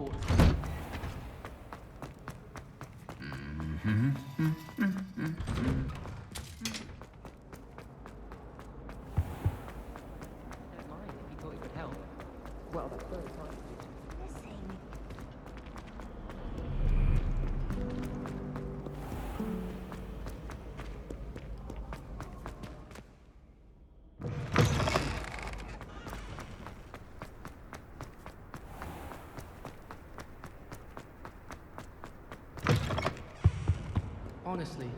Hogwarts. Don't mind if you thought it would help. Well, that's very kind. Honestly.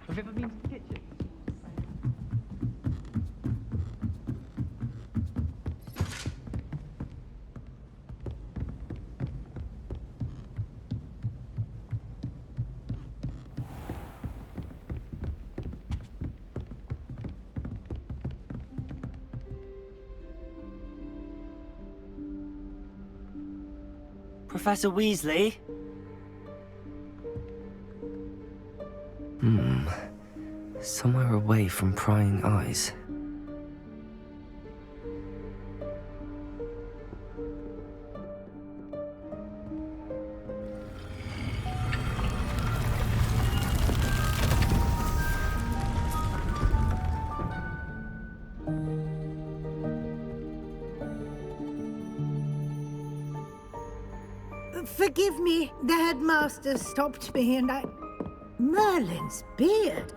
Have you ever been to the kitchen? Professor Weasley? Somewhere away from prying eyes. Forgive me, the headmaster stopped me and I... Merlin's beard.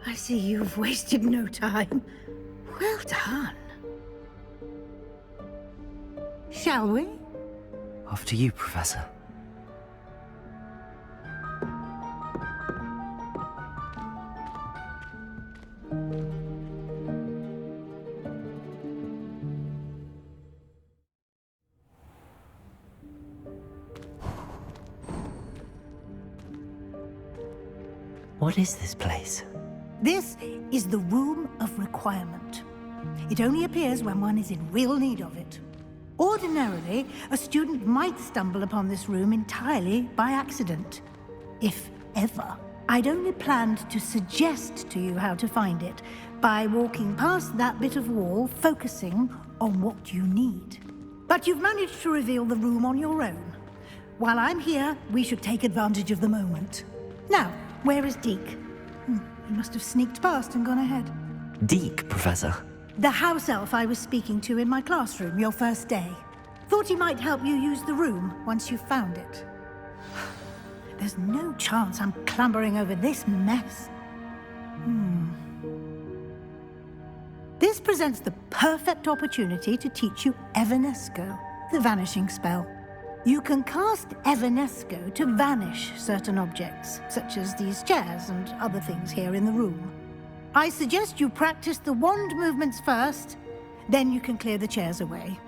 I see you've wasted no time. Well done. Shall we? After you, Professor. What is this place? This is the Room of Requirement. It only appears when one is in real need of it. Ordinarily, a student might stumble upon this room entirely by accident. If ever. I'd only planned to suggest to you how to find it by walking past that bit of wall, focusing on what you need. But you've managed to reveal the room on your own. While I'm here, we should take advantage of the moment. Now, where is Deke? He must have sneaked past and gone ahead. Deke, Professor. The house elf I was speaking to in my classroom your first day. Thought he might help you use the room once you found it. There's no chance I'm clambering over this mess. This presents the perfect opportunity to teach you Evanesco, the vanishing spell. You can cast Evanesco to vanish certain objects, such as these chairs and other things here in the room. I suggest you practice the wand movements first, then you can clear the chairs away.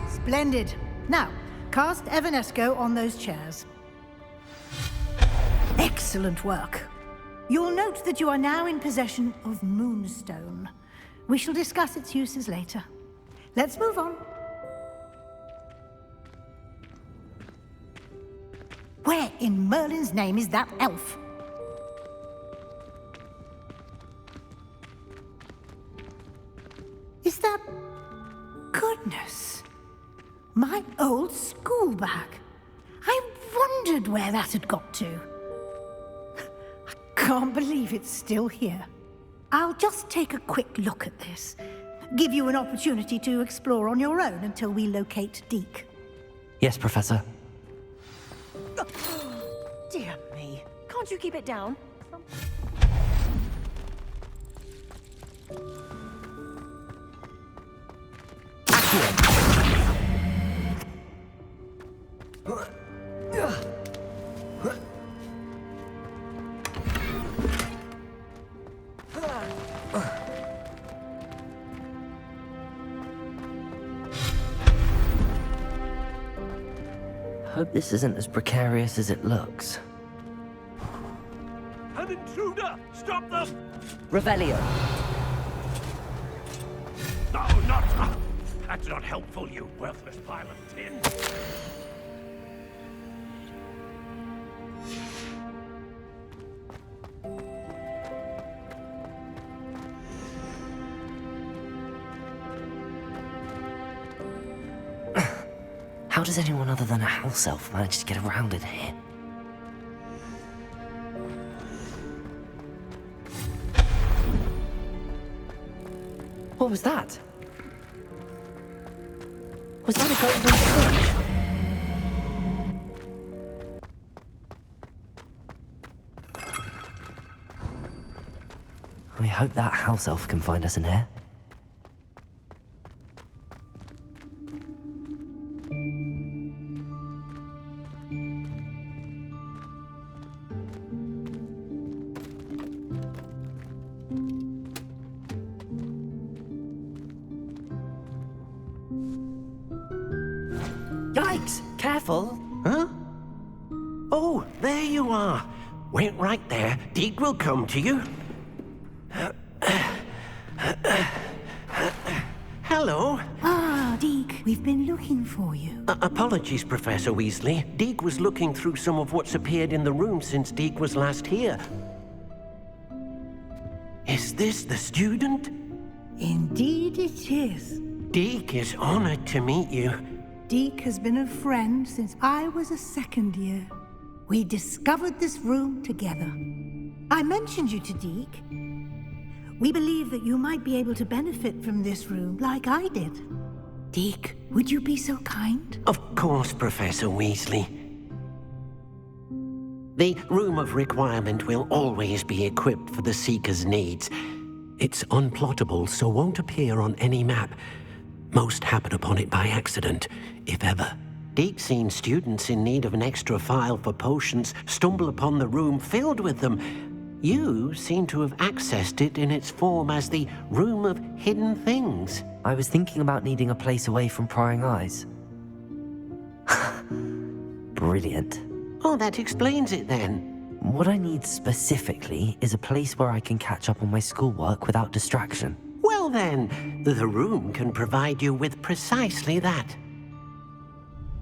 Splendid. Now, cast Evanesco on those chairs. Excellent work. You'll note that you are now in possession of Moonstone. We shall discuss its uses later. Let's move on. Where in Merlin's name is that elf? Is that... Goodness. My old school bag. I wondered where that had got to. I can't believe it's still here. I'll just take a quick look at this. Give you an opportunity to explore on your own until we locate Deke. Yes, Professor. Dear me. Can't you keep it down? Hope this isn't as precarious as it looks. An intruder! Stop them! Revelio. No, not... That's not helpful, you worthless pile of tin. How does anyone other than a house elf manage to get around in here? What was that? Was that a golden switch? I hope that house elf can find us in here. Yikes! Careful! Huh? Oh, there you are. Wait right there. Deke will come to you. Hello. Ah, Deke, we've been looking for you. Apologies, Professor Weasley. Deke was looking through some of what's appeared in the room since Deke was last here. Is this the student? Indeed it is. Deke is honored to meet you. Deke has been a friend since I was a second year. We discovered this room together. I mentioned you to Deke. We believe that you might be able to benefit from this room like I did. Deke, would you be so kind? Of course, Professor Weasley. The Room of Requirement will always be equipped for the Seeker's needs. It's unplottable, so won't appear on any map. Most happen upon it by accident, if ever. Deke's seen students in need of an extra file for potions stumble upon the room filled with them. You seem to have accessed it in its form as the Room of Hidden Things. I was thinking about needing a place away from prying eyes. Brilliant. Oh, that explains it then. What I need specifically is a place where I can catch up on my schoolwork without distraction. Well then, the room can provide you with precisely that.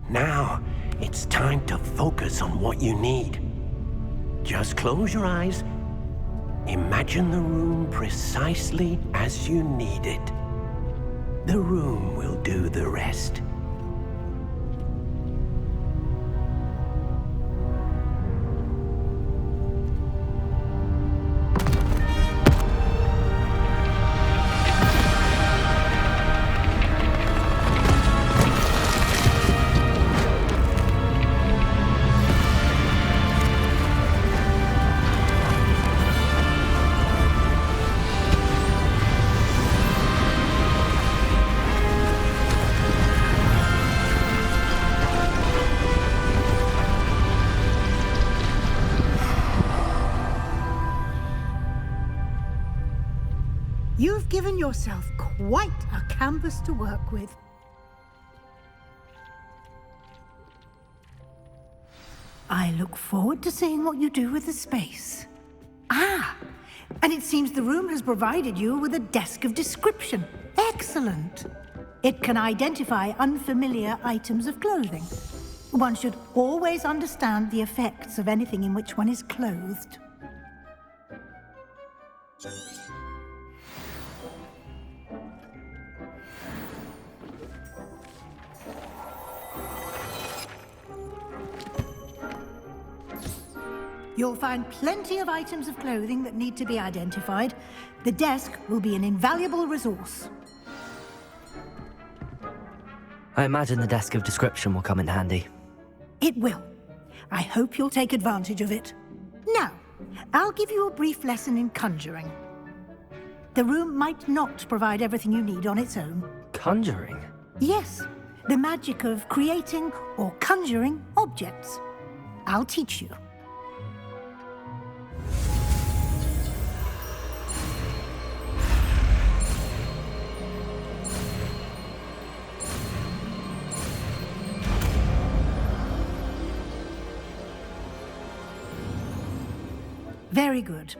Now, it's time to focus on what you need. Just close your eyes. Imagine the room precisely as you need it. The room will do the rest. You've given yourself quite a canvas to work with. I look forward to seeing what you do with the space. Ah, and it seems the room has provided you with a desk of description. Excellent. It can identify unfamiliar items of clothing. One should always understand the effects of anything in which one is clothed. You'll find plenty of items of clothing that need to be identified. The desk will be an invaluable resource. I imagine the desk of description will come in handy. It will. I hope you'll take advantage of it. Now, I'll give you a brief lesson in conjuring. The room might not provide everything you need on its own. Conjuring? Yes, the magic of creating or conjuring objects. I'll teach you. Very good.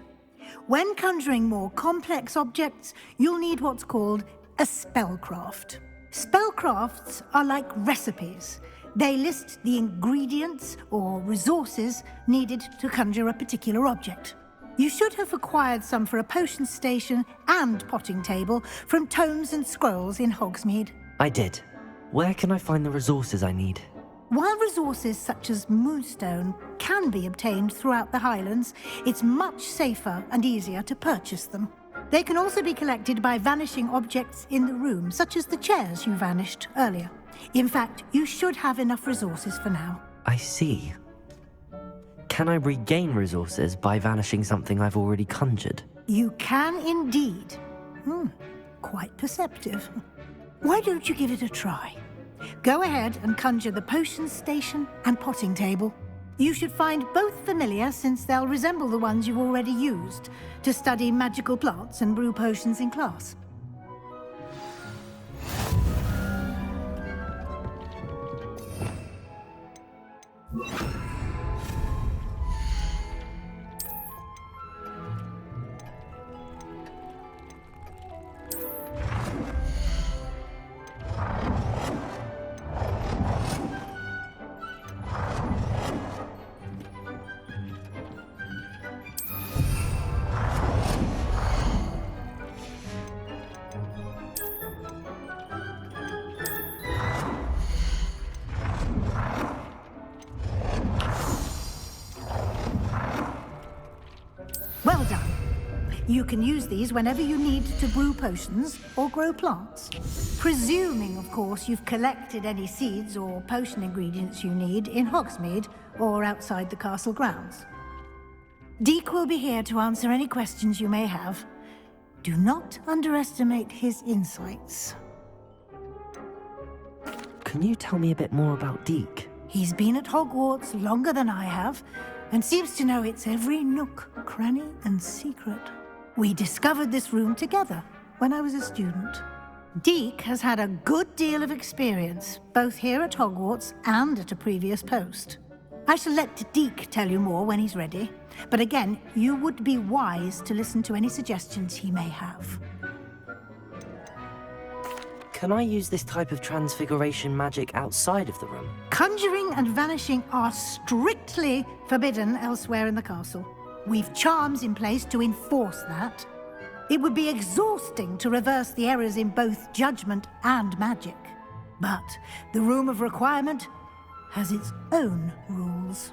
When conjuring more complex objects, you'll need what's called a spellcraft. Spellcrafts are like recipes. They list the ingredients or resources needed to conjure a particular object. You should have acquired some for a potion station and potting table from tomes and scrolls in Hogsmeade. I did. Where can I find the resources I need? While resources such as moonstone can be obtained throughout the Highlands, it's much safer and easier to purchase them. They can also be collected by vanishing objects in the room, such as the chairs you vanished earlier. In fact, you should have enough resources for now. I see. Can I regain resources by vanishing something I've already conjured? You can indeed. Quite perceptive. Why don't you give it a try? Go ahead and conjure the potion station and potting table. You should find both familiar, since they'll resemble the ones you've already used to study magical plants and brew potions in class. Well done. You can use these whenever you need to brew potions or grow plants. Presuming, of course, you've collected any seeds or potion ingredients you need in Hogsmeade or outside the castle grounds. Deek will be here to answer any questions you may have. Do not underestimate his insights. Can you tell me a bit more about Deek? He's been at Hogwarts longer than I have, and seems to know its every nook, cranny, and secret. We discovered this room together when I was a student. Deek has had a good deal of experience, both here at Hogwarts and at a previous post. I shall let Deek tell you more when he's ready, but again, you would be wise to listen to any suggestions he may have. Can I use this type of transfiguration magic outside of the room? Conjuring and vanishing are strictly forbidden elsewhere in the castle. We've charms in place to enforce that. It would be exhausting to reverse the errors in both judgment and magic. But the Room of Requirement has its own rules.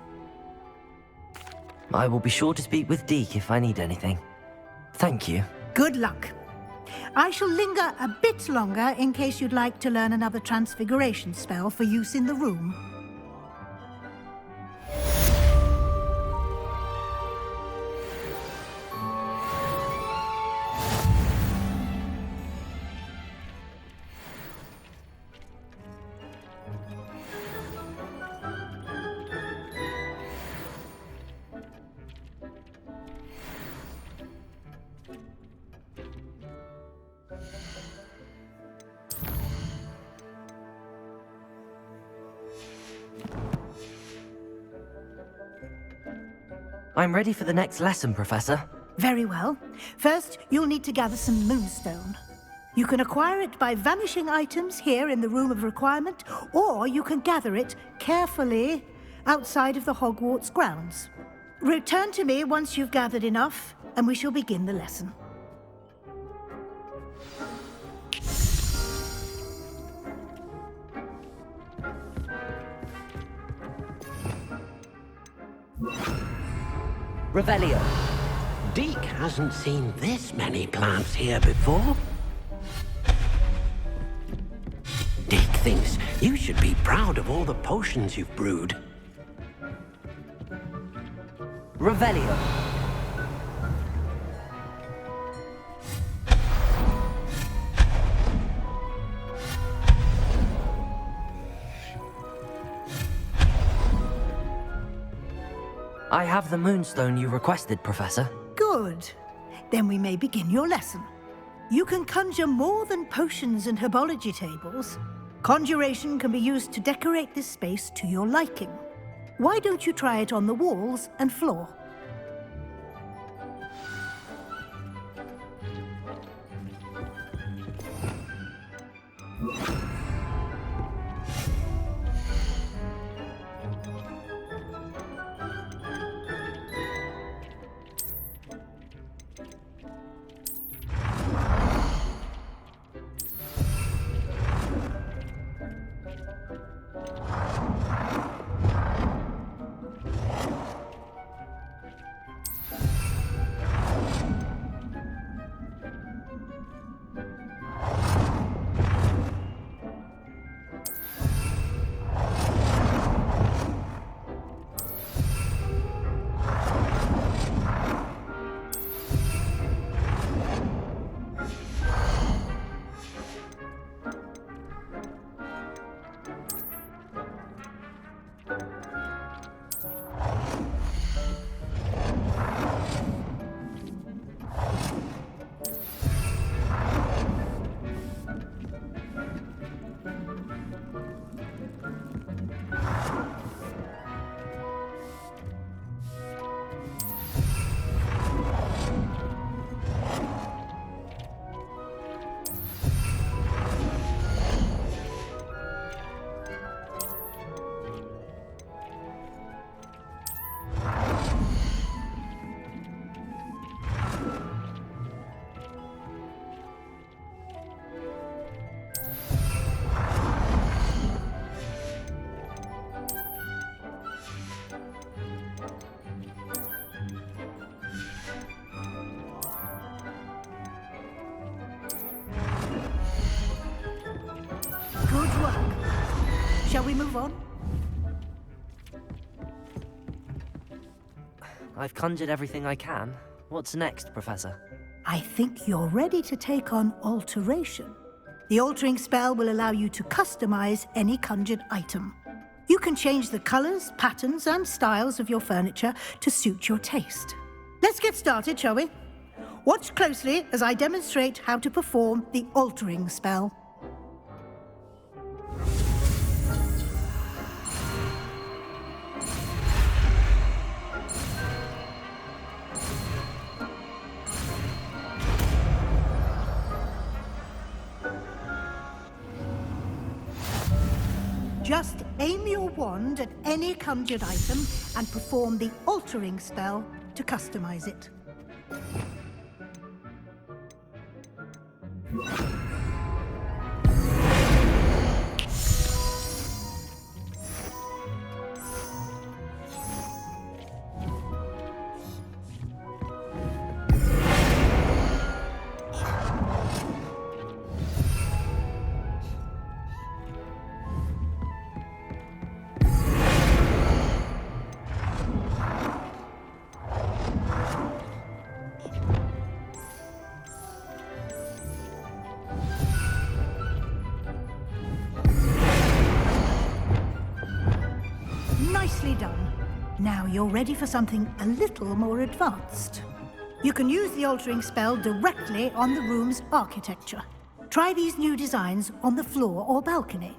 I will be sure to speak with Deek if I need anything. Thank you. Good luck. I shall linger a bit longer in case you'd like to learn another transfiguration spell for use in the room. I'm ready for the next lesson, Professor. Very well. First, you'll need to gather some moonstone. You can acquire it by vanishing items here in the Room of Requirement, or you can gather it carefully outside of the Hogwarts grounds. Return to me once you've gathered enough, and we shall begin the lesson. Revelio. Deek hasn't seen this many plants here before. Deek thinks you should be proud of all the potions you've brewed. Revelio. I have the moonstone you requested, Professor. Good. Then we may begin your lesson. You can conjure more than potions and herbology tables. Conjuration can be used to decorate this space to your liking. Why don't you try it on the walls and floor? Good work. Shall we move on? I've conjured everything I can. What's next, Professor? I think you're ready to take on alteration. The altering spell will allow you to customize any conjured item. You can change the colors, patterns, and styles of your furniture to suit your taste. Let's get started, shall we? Watch closely as I demonstrate how to perform the altering spell. Just aim your wand at any conjured item and perform the altering spell to customize it. Nicely done. Now you're ready for something a little more advanced. You can use the altering spell directly on the room's architecture. Try these new designs on the floor or balcony.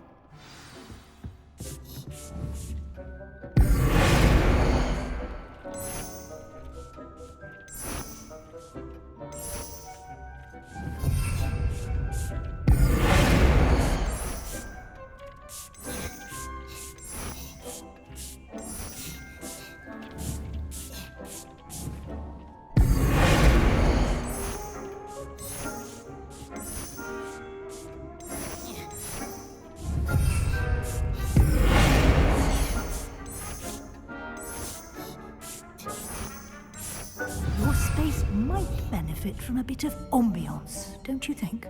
Your space might benefit from a bit of ambiance, don't you think?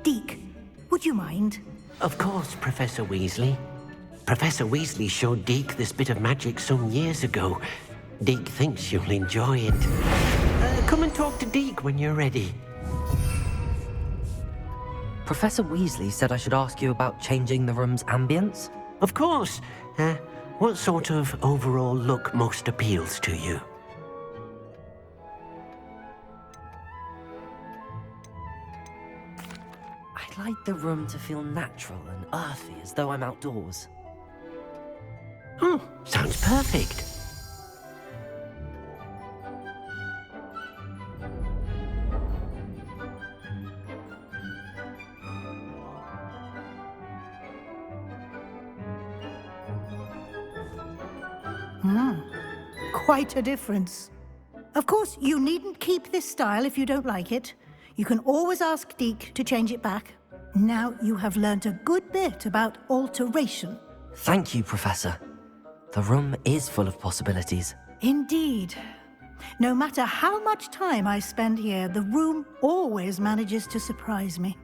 Deke, would you mind? Of course, Professor Weasley. Professor Weasley showed Deke this bit of magic some years ago. Deke thinks you'll enjoy it. Come and talk to Deke when you're ready. Professor Weasley said I should ask you about changing the room's ambience? Of course. What sort of overall look most appeals to you? I'd like the room to feel natural and earthy, as though I'm outdoors. Oh, sounds perfect. Quite a difference. Of course, you needn't keep this style if you don't like it. You can always ask Deke to change it back. Now you have learnt a good bit about alteration. Thank you, Professor. The room is full of possibilities. Indeed. No matter how much time I spend here, the room always manages to surprise me.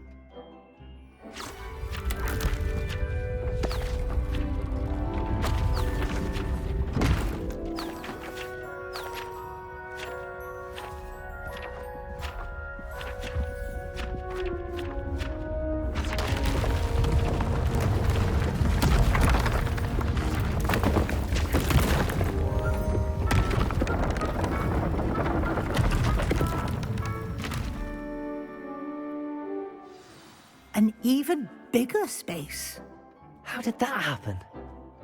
An even bigger space. How did that happen?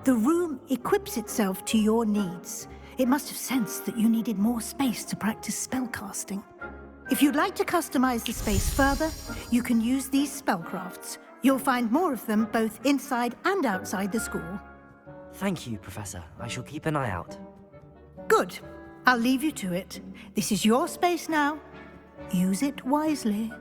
The room equips itself to your needs. It must have sensed that you needed more space to practice spellcasting. If you'd like to customize the space further, you can use these spellcrafts. You'll find more of them both inside and outside the school. Thank you, Professor. I shall keep an eye out. Good. I'll leave you to it. This is your space now. Use it wisely.